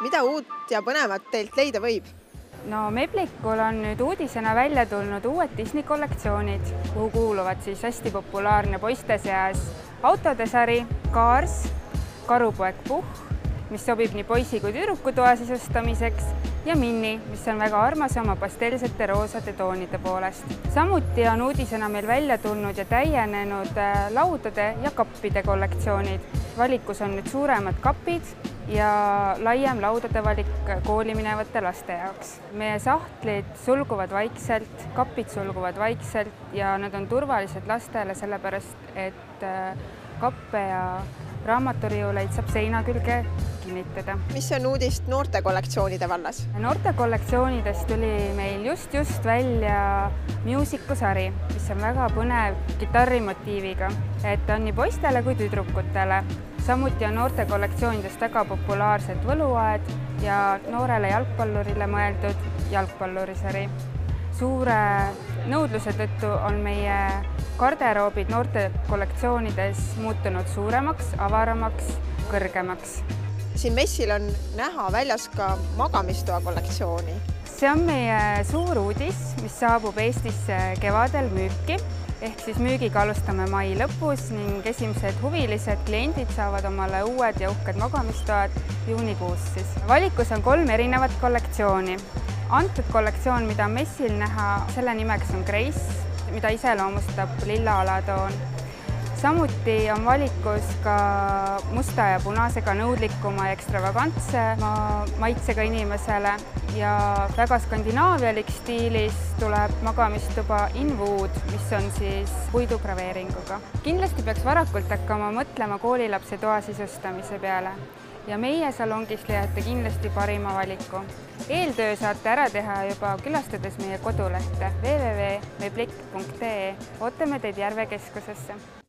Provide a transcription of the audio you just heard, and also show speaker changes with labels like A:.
A: Mida uut ja põnevat teilt leida võib?
B: No Meblikul on nüüd uudisena välja tulnud uued Disney kollektsioonid, kuhu kuuluvad siis hästi populaarne poiste seas autode sari, Cars, karupoeg Puh, mis sobib nii poisi kui tüdruku toa sisustamiseks, ja Minni, mis on väga armas oma pastellsete roosade toonide poolest. Samuti on uudisena meil välja tulnud ja täienenud laudade ja kappide kollektsioonid. Valikus on nüüd suuremad kapid ja laiem laudade valik kooli minevate laste jaoks. Meie sahtlid sulguvad vaikselt, kapid sulguvad vaikselt ja nad on turvalised lastele sellepärast, et kappe ja raamaturiiuleid saab seina külge kinnitada.
A: Mis on uudist noorte kollektsioonide vallas?
B: Noorte kollektsioonidest tuli meil just välja Musicu sari, mis on väga põnev kitarrimotiiviga, et on nii poistele kui tüdrukutele. Samuti on noorte kollektsioonidest väga populaarsed võluaed ja noorele jalgpallurile mõeldud jalgpallurisari. Suure nõudluse tõttu on meie garderoobid noorte kollektsioonides muutunud suuremaks, avaramaks, kõrgemaks.
A: Siin messil on näha väljas ka magamistoa kollektsiooni.
B: See on meie suur uudis, mis saabub Eestisse kevadel müüki. Ehk siis müügiga alustame mai lõpus ning esimesed huvilised kliendid saavad omale uued ja uhked magamistoad juunikuus. Valikus on 3 erinevat kollektsiooni. Antud kollektsioon, mida on messil näha, selle nimeks on Grace, mida iseloomustab lilla alatoon. Samuti on valikus ka musta ja punasega nõudlikuma ja ekstravagantse maitsega inimesele ja väga skandinaavialik stiilis tuleb magamistuba In Wood, mis on siis puidugraveeringuga. Kindlasti peaks varakult hakkama mõtlema koolilapse toa sisustamise peale ja meie salongist leiate kindlasti parima valiku. Eeltöö saate ära teha juba külastades meie kodulehte www.meblik.ee. Ootame teid Järve keskusesse.